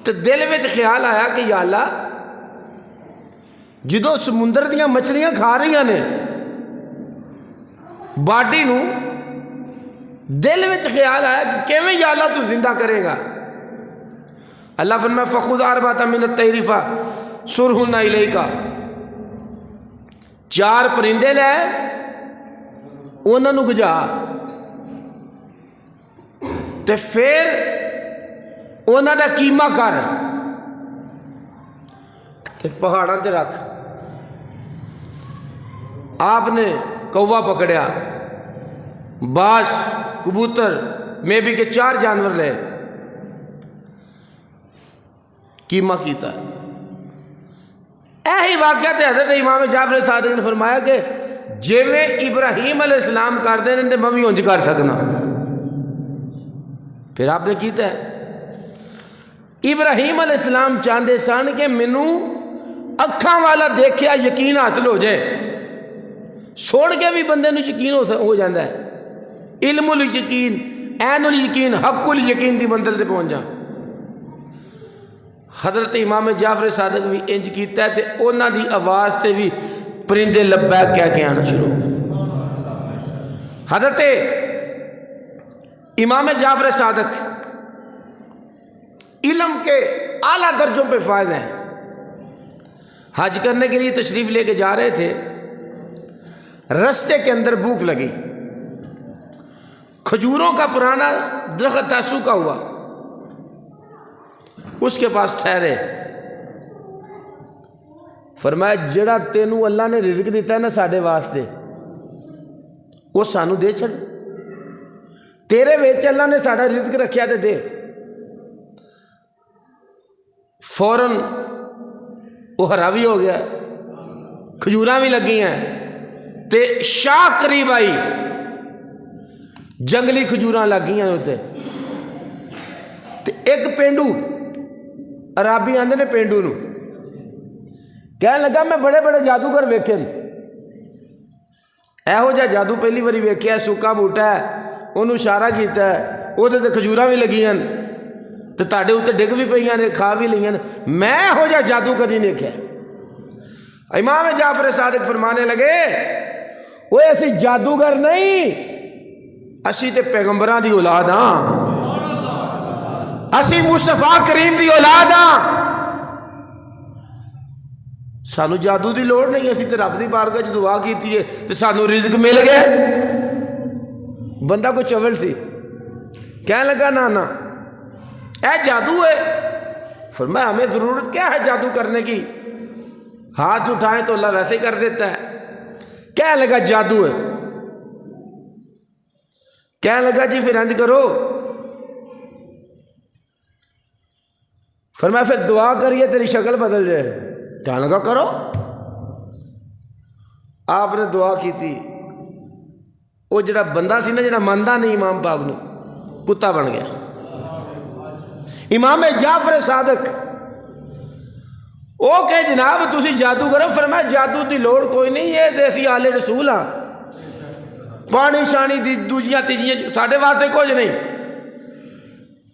تو دل میں خیال آیا کہ یا اللہ جدو سمندر دیا مچھلیاں کھا رہی نے باڈی نو، دل میں خیال آیا کہ کیویں یا اللہ تو زندہ کرے گا؟ اللہ فرمایا فخذ اربعۃ من الطیر فصرہن الیک، 4 پرندے لے انہاں نو گجا تے پھر انہاں دا قیمہ کر تے پہاڑاں تے رکھ۔ آپ نے کوا پکڑیا، باز، کبوتر، میں بھی کے 4 جانور لے قیمہ کیتا۔ ایہی واقعہ تے حضرت امام جعفر صادق نے فرمایا کہ جویں ابراہیم علیہ السلام کر دے نے میں بھی انج کر سکنا۔ پھر آپ نے کیتا ہے۔ ابراہیم علیہ السلام چاہتے سن کہ مینوں اکھاں والا دیکھیا یقین حاصل ہو جائے، سوڑ کے بھی بندے نو یقین ہو جاتا ہے، علم الیقین، عین الیقین، حق الیقین دی منزل تے پہنچ جا۔ حضرت امام جعفر صادق بھی انج کیتا ہے تے انہاں دی آواز تے بھی پرندے لبیک کہہ کے آنا شروع ہو گئے۔ حضرت امام جعفر صادق علم کے اعلیٰ درجوں پہ فائز ہیں۔ حج کرنے کے لیے تشریف لے کے جا رہے تھے، رستے کے اندر بھوک لگی، کھجوروں کا پرانا درخت تھا، سوکھا ہوا، اس کے پاس ٹھہرے۔ فرمایا جڑا تینوں اللہ نے رزق دیتا ہے نا ساڈے واسطے، وہ سانو دے چھڑ، تیرے ویچ اللہ نے ساڈا رزق رکھیا تے دے۔ فوراً وہ ہراوی ہو گیا، کھجوراں بھی لگی ہیں تے شاہ قریب آئی، جنگلی کھجوراں لگ گئی ہیں ہوتے تے ایک پینڈو، عرابی آندے نے پینڈو نو، کہنے لگا میں بڑے بڑے جادوگر ویکھے، ایہو جا جادو پہلی باری ویکھیا، سکا بوٹا ہے انہوں اشارہ کیتا ہے، وہ تے کھجوراں بھی لگی ہیں تے تاڑے اوتے ڈگ بھی پئیاں نے، کھا بھی لئیاں نے، میں ہو جا جادو کدی نہیں کیا۔ امام جعفر صادق فرمانے لگے وہ ایسی جادوگر نہیں، اسی تے پیغمبراں دی اولاد ہاں، اسی مصطفیٰ کریم دی اولاد ہاں، سانو جادو دی لوڑ نہیں، اسی تے رب دی بارگاہ وچ دعا کیتی ہے تے سانو رزق مل گیا۔ بندہ کو چول سی، کہنے لگا نا اے جادو ہے۔ فرمایا ہمیں ضرورت کیا ہے جادو کرنے کی، ہاتھ اٹھائیں تو اللہ ویسے ہی کر دیتا ہے۔ کہنے لگا جادو ہے، کہنے لگا جی پھر انج کرو، فرمایا پھر دعا کریے تیری شکل بدل جائے۔ کہنے لگا کرو۔ آپ نے دعا کی تھی، وہ جڑا بندہ سی نا جڑا ماندا نہیں امام پاک نو، کتا بن گیا۔ امام جعفر صادق وہ کہ جناب تسی جادو کرو، فرمایا جادو دی لوڑ کوئی نہیں، یہ دیسی آلے رسول ہاں، پانی شانی دی دوجیاں تیجیاں ساڑھے واسطے کچھ نہیں۔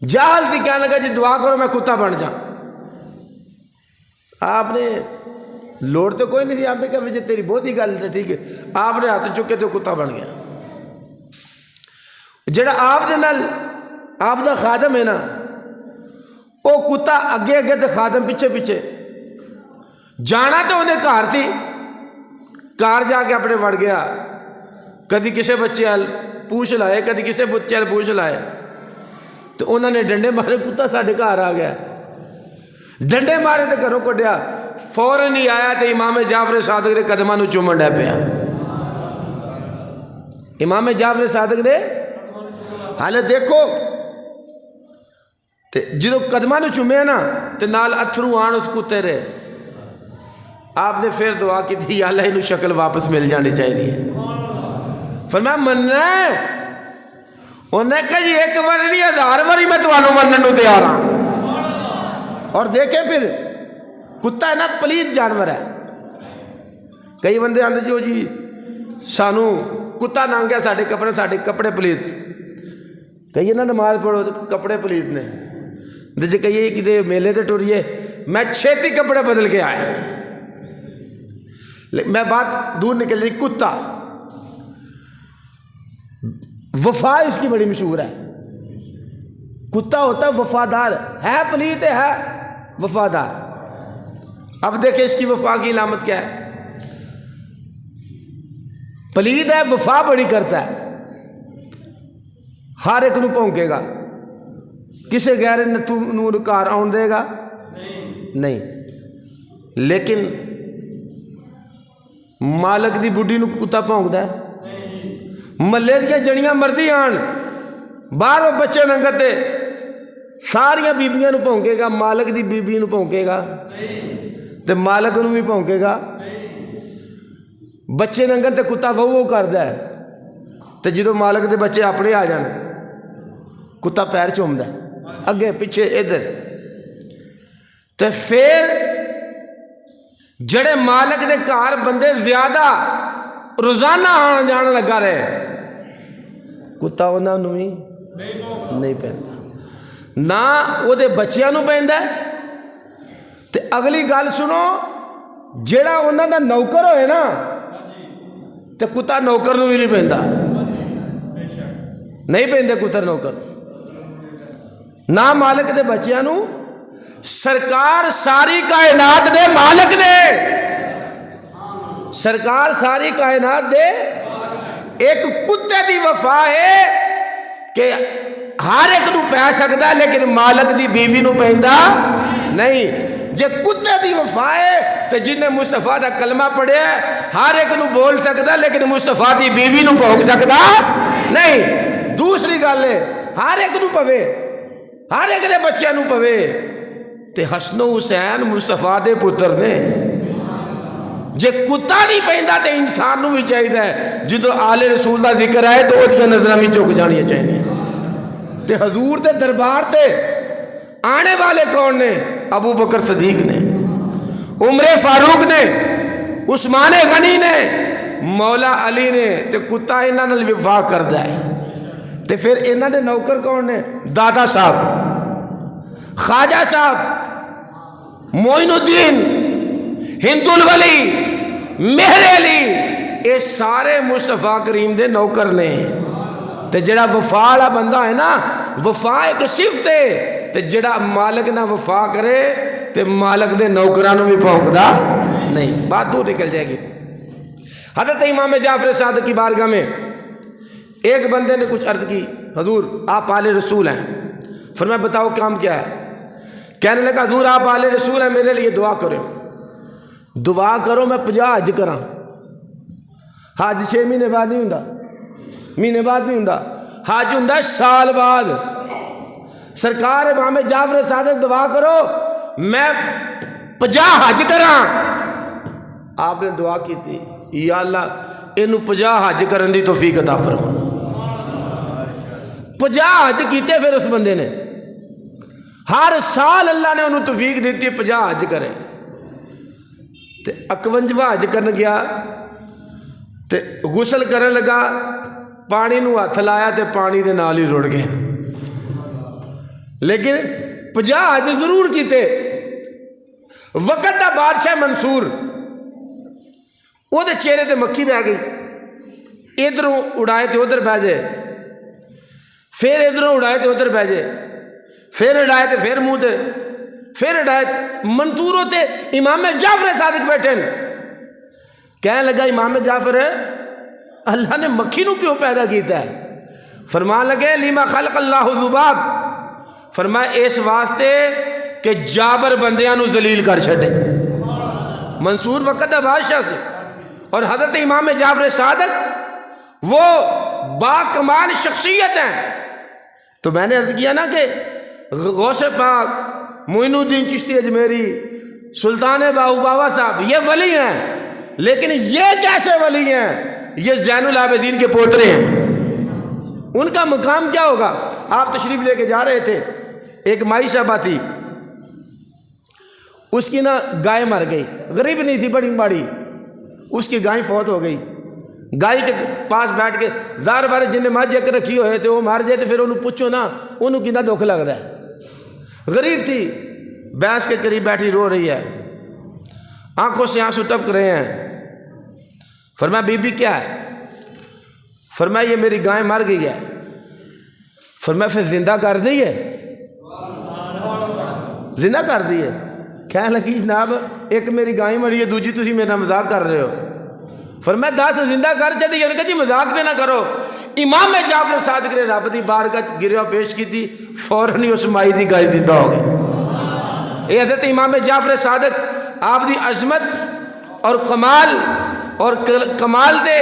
جاہل تھی، کہنے لگا جی دعا کرو میں کتا بن جا۔ آپ نے لوڑ تو کوئی نہیں تھی، آپ نے کہا مجھے تیری بہت ہی گل ہے، ٹھیک ہے، آپ نے ہاتھ چکے تو کتا بن گیا۔ جڑا آپ دے نال آپ دا خادم ہے نا، وہ کتا اگے اگے تے خادم پیچھے پیچھے، جانا تو انہیں گھر سی، گھر جا کے اپنے وڑ گیا، کدی کسے بچے ہل پوچھ لائے، کدی کسے بچے ہل پوچھ لائے، تو انہوں نے ڈنڈے مارے، کتا ساڑھے گھر آ گیا، ڈنڈے مارے تے گھروں کڈیا، فوراً ہی آیا تے امام جعفر صادق نے قدماں نو چومن ڈے پیا۔ امام جعفر صادق نے حالے دیکھو تے جدو قدماں نو چومیا نا تے نال اتھرو آن اس کتے رہے۔ آپ نے پھر دعا کی تھی یا اللہ انہوں شکل واپس مل جانی چاہیے۔ فرمایا مننا ہے؟ انہوں نے کہا جی ایک بار نہیں 1000 باری میں توانوں منن نو تیار ہاں۔ اور دیکھیں پھر کتا ہے نا پلیت جانور ہے، کئی بندے آندے جی سانو کتا نانگیا ساڑھے کپڑے پلیت، کئی نا نماز پڑھو تو کپڑے پلیت نے، جی کہیے کہ میلے تے ٹریے میں چھیتی کپڑے بدل کے آیا. میں بات دور نکل رہی. کتا وفا اس کی بڑی مشہور ہے. کتا ہوتا ہے وفادار, ہے پلیت ہے وفادار. اب دیکھیں اس کی وفا کی علامت کیا ہے. پلید ہے, وفا بڑی کرتا ہے, ہر ایک نو پونکے گا, کسے غیر نور کار آن دے گا نہیں. لیکن مالک دی بڈی نو کتا پونکدا ہے. ملے دیا جڑیاں مردی آن, باہر بچے ننگتے, ساریاں بیبیاں نو پونکے گا, مالک دی بیبی نو پونکے گا تے مالک نو بھی پونکے گا. بچے ننگن تے کتا وہ کردا ہے, تے جدو مالک دے بچے اپنے آ جان کتا پیر چومدا ہے اگے پیچھے ادھر. تے پھر جڑے مالک دے گھر بندے زیادہ روزانہ آن جان لگا رہے, کتا انہاں نو بھی نہیں پیندا, نہ او دے بچیاں نو پیندا ہے. تے اگلی گل سنو, جیڑا انہاں دا نوکر ہوئے نا تے کتا نوکر نو بھی نہیں پیندا, نہیں پیندے کتا نوکر, نہ مالک دے بچیاں نو. سرکار ساری کائنات دے مالک نے, سرکار ساری کائنات دے. ایک کتے دی وفا ہے کہ ہر ایک نو پہ سکتا ہے لیکن مالک دی بیوی نو پیندا نہیں. جے کتے دی وفا ہے تو جن نے مصطفیٰ دا کلمہ پڑھے ہر ایک نو بول سکتا لیکن مصطفیٰ دی بیوی نو پہنچ سکتا نہیں. دوسری گل ہے ہر ایک نو پوے, ہر ایک دے بچے نو پوے, تے حسن و حسین مصطفیٰ دے پتر نے. جے کتا نہیں پہندا تے انسان نو بھی چاہیے ہے جدو آل رسول دا ذکر آئے تو وہ نظرہ بھی چک جانی چاہیے. تے حضور دے دربار تے آنے والے کون نے؟ ابو بکر صدیق نے, عمر فاروق نے, عثمان غنی نے, مولا علی نے. تے کتا انہاں نال وفا کردا ہے. تے پھر انہاں دے نوکر کون نے؟ دادا صاحب, خواجہ صاحب, معین الدین, ہند الولی, مہر علی, یہ سارے مصطفیٰ کریم دے نوکر نے. تے جڑا وفا والا بندہ ہے نا, وفا ایک صفت ہے, تے جڑا مالک نہ وفا کرے تے مالک دے نوکرانوں بھی پونکدا نہیں. بات دور نکل جائے گی. حضرت امام جعفر صادق کی بارگاہ میں ایک بندے نے کچھ عرض کی, حضور آپ آل رسول ہیں. فرمایا بتاؤ کام کیا ہے؟ کہنے لگا حضور آپ آل رسول ہیں, میرے لیے دعا کرو. دعا کرو میں 50 حج کراں. حج 6 مہینے بعد نہیں ہوندا, مہینے بعد نہیں ہوندا, حج ہوندا سال بعد. سرکار امام جعفر صادق دعا کرو میں 50 حج کراں. آپ نے دعا کی تھی, یا اللہ انہوں 50 حج کرن دی توفیق عطا فرما. 50 حج کیتے پھر اس بندے نے, ہر سال اللہ نے انہوں توفیق دیتی 50 حج کرے. تے 51واں حج کرن گیا تے غسل کرن لگا, پانی نو ہاتھ لایا تے پانی دے نال ہی رڑ گئے. لیکن 50 حج ضرور کیتے. وقت دا بادشاہ منصور وہ دے چہرے تے مکھی بہ گئی, ادھروں اڑائے تے ادھر بہ جائے, پھر ادھروں اڑائے تے ادھر بہ جائے, پھر اڑائے تے پھر منہ تے, پھر اڑائے. منصور ہوتے امام جعفر صادق بیٹھے, کہنے لگا امام جعفر اللہ نے مکھی نو کیوں پیدا کیتا ہے؟ فرمان لگے لیما خلق اللہ ذباب, فرمایا اس واسطے کہ جابر بندیاں نو ذلیل کر چھڑے. منصور وقت دا بادشاہ سے, اور حضرت امام جعفر صادق وہ با کمال شخصیت ہیں. تو میں نے عرض کیا نا کہ غوث پاک, معین الدین چشتی اجمیری, سلطان باہو بابا صاحب یہ ولی ہیں, لیکن یہ کیسے ولی ہیں؟ یہ زین العابدین کے پوترے ہیں. ان کا مقام کیا ہوگا؟ آپ تشریف لے کے جا رہے تھے, ایک مائی صاحبہ تھی, اس کی نا گائے مر گئی, غریب نہیں تھی بڑی بڑی, اس کی گائے فوت ہو گئی. گائے کے پاس بیٹھ کے ظاہر بار جن نے ماں جے کے رکھی ہوئے تھے وہ مر جائے تو پھر انہوں پوچھو نا انہوں کتنا دکھ لگتا ہے. غریب تھی، بھینس کے قریب بیٹھی رو رہی ہے، آنکھوں سے آنسو ٹپک رہے ہیں۔ فرمایا بی بی کیا ہے؟ فرمایا یہ میری گائے مر گئی ہے۔ فرمایا پھر زندہ کر دی ہے؟ زندہ کر دی ہے؟ کہنے لگی جناب ایک میری گائے مری ہے، دوجی تسی میرا مذاق کر رہے ہو۔ فرمایا 10 زندہ کر چڑی۔ انہوں نے کہا جی مذاق دے نہ کرو۔ امام جعفر صادق نے رب دی بارگاہ گریہ پیش کی تھی، فوراً ہی اس مائی دی گائے زندہ ہو گئی۔ یہ حضرت امام جعفر صادق آپ دی عظمت اور کمال دے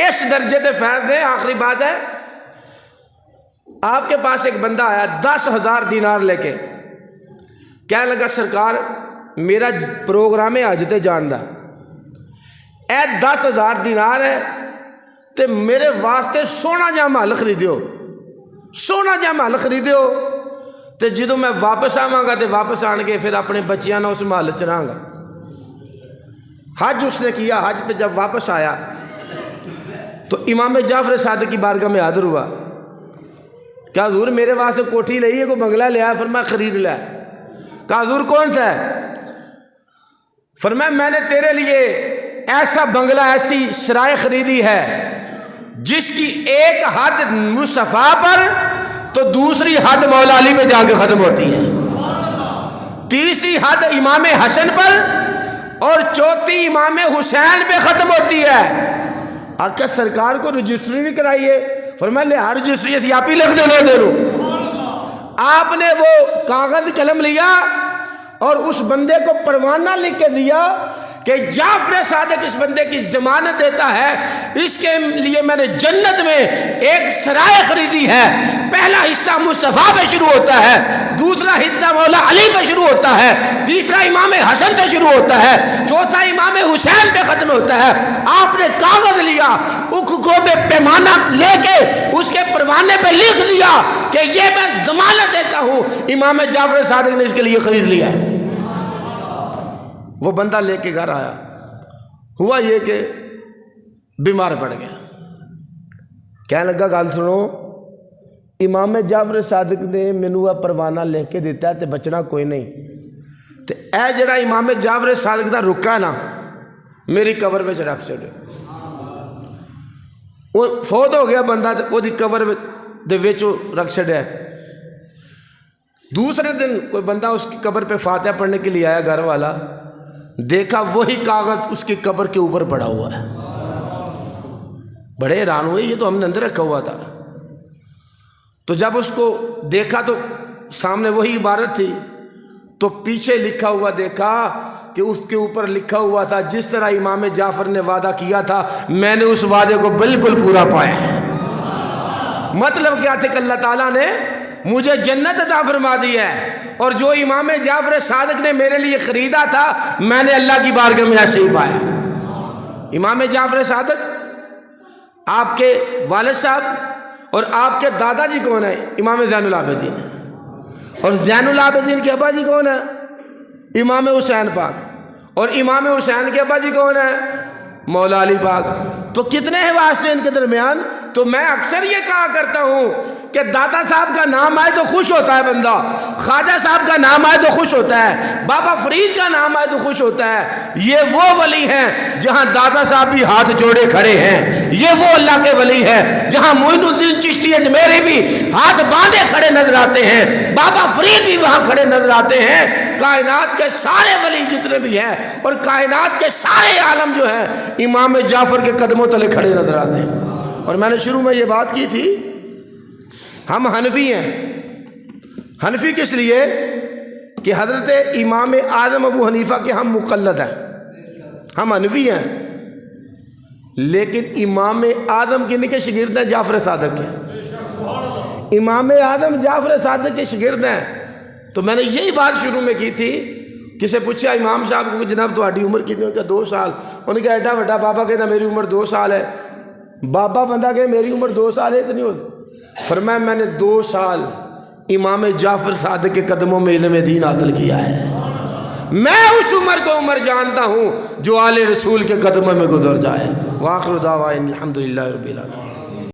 اس درجے دے فیض دے۔ آخری بات ہے، آپ کے پاس ایک بندہ آیا 10,000 دینار لے کے، کہنے لگا سرکار میرا پروگرام ہے حج تے جان دا، اے 10,000 دینار ہے تے میرے واسطے سونا جا محل خریدیو، سونا جا محل خریدیو تے جدوں میں واپس آواں گا تے واپس آن کے پھر اپنے بچیاں نہ اس محل چ رہاں گا۔ حج اس نے کیا، حج پہ جب واپس آیا تو امام جعفر صادق کی بارگاہ میں حاضر ہوا۔ کہا حضور میرے واسطے کوٹھی لئی ہے، کوئی بنگلہ لیا ہے؟ فرمایا خرید لیا۔ کہا حضور کون سا ہے؟ فرمایا میں نے تیرے لیے ایسا بنگلہ، ایسی سرائے خریدی ہے جس کی ایک حد مصطفیٰ پر تو دوسری حد مولا علی پہ جا کے ختم ہوتی ہے، تیسری حد امام حسن پر اور چوتھی امام حسین پہ ختم ہوتی ہے۔ آقا سرکار کو رجسٹری نہیں کرائیے؟ فرمایا لے ہر رجسٹری ایسی آپ ہی لکھ دینا دے رو۔ آپ نے وہ کاغذ قلم لیا اور اس بندے کو پروانہ لکھ کے دیا کہ جعفر صادق اس بندے کی ضمانت دیتا ہے، اس کے لیے میں نے جنت میں ایک سرائے خریدی ہے، پہلا حصہ مصطفیٰ پہ شروع ہوتا ہے، دوسرا حصہ مولا علی پہ شروع ہوتا ہے، تیسرا امام حسن پہ شروع ہوتا ہے، چوتھا امام حسین پہ ختم ہوتا ہے۔ آپ نے کاغذ لیا، اکھوں پہ پیمانہ لے کے اس کے پروانے پہ لکھ دیا کہ یہ میں ضمانت دیتا ہوں، امام جعفر صادق نے اس کے لیے خرید لیا ہے۔ وہ بندہ لے کے گھر آیا، ہوا یہ کہ بیمار پڑ گیا۔ کہنے لگا گل سنو، امام جعفر صادق نے مینوں پروانہ لکھ کے دیتا ہے تے بچنا کوئی نہیں، تے اے جڑا امام جعفر صادق دا رکا ہے نا میری قبر وچ رکھ چھڈو۔ وہ فوت ہو گیا بندہ تے اودی قبر دے وچ رکھ چھڈیا۔ دوسرے دن کوئی بندہ اس کی قبر پہ فاتحہ پڑھنے کے لیے آیا، گھر والا دیکھا وہی کاغذ اس کی قبر کے اوپر پڑا ہوا ہے۔ بڑے حیران ہوئے، یہ تو ہم نے اندر رکھا ہوا تھا۔ تو جب اس کو دیکھا تو سامنے وہی عبارت تھی، تو پیچھے لکھا ہوا دیکھا کہ اس کے اوپر لکھا ہوا تھا جس طرح امام جعفر نے وعدہ کیا تھا میں نے اس وعدے کو بالکل پورا پایا ہے۔ مطلب کیا تھا کہ اللہ تعالیٰ نے مجھے جنت عطا فرما دی ہے، اور جو امام جعفر صادق نے میرے لیے خریدا تھا میں نے اللہ کی بارگاہ میں ایسے ہی پایا۔ امام جعفر صادق آپ کے والد صاحب اور آپ کے دادا جی کون ہیں؟ امام زین العابدین۔ اور زین العابدین کے ابا جی کون ہیں؟ امام حسین پاک۔ اور امام حسین کے ابا جی کون ہیں؟ مولا علی پاک۔ تو کتنے ہیں واسطے ان کے درمیان؟ تو میں اکثر یہ کہا کرتا ہوں کہ دادا صاحب کا نام آئے تو خوش ہوتا ہے بندہ، خواجہ صاحب کا نام آئے تو خوش ہوتا ہے، بابا فرید کا نام آئے تو خوش ہوتا ہے۔ یہ وہ ولی ہیں جہاں دادا صاحب بھی ہاتھ جوڑے کھڑے ہیں، یہ وہ اللہ کے ولی ہیں جہاں معین الدین چشتی اجمیری بھی ہاتھ باندھے کھڑے نظر آتے ہیں، بابا فرید بھی وہاں کھڑے نظر آتے ہیں۔ کائنات کے سارے ولی جتنے بھی ہیں اور کائنات کے سارے عالم جو ہیں امام جعفر کے قدموں تلے کھڑے نظر آتے ہیں۔ اور میں نے شروع میں یہ بات کی تھی، ہم حنفی ہیں۔ حنفی کس لیے؟ کہ حضرت امام اعظم ابو حنیفہ کے ہم مقلد ہیں، ہم حنفی ہیں، لیکن امام اعظم کے کے شاگرد ہیں جعفر صادق کے۔ امام اعظم جعفر صادق کے شاگرد ہیں۔ تو میں نے یہی بات شروع میں کی تھی، کسے پوچھا امام صاحب کو جناب تہاڈی عمر کتنی؟ کہ 2 سال۔ انہوں نے کہا ایڈا وڈا بابا کہتا میری عمر 2 سال ہے۔ بابا بندہ کہ میری عمر 2 سال ہے اتنی ہو؟ فرمایا میں نے 2 سال امام جعفر صادق کے قدموں میں علم دین حاصل کیا ہے، میں اس عمر کو عمر جانتا ہوں جو آل رسول کے قدموں میں گزر جائے۔ وآخر دعوانا الحمدللہ رب العالمین۔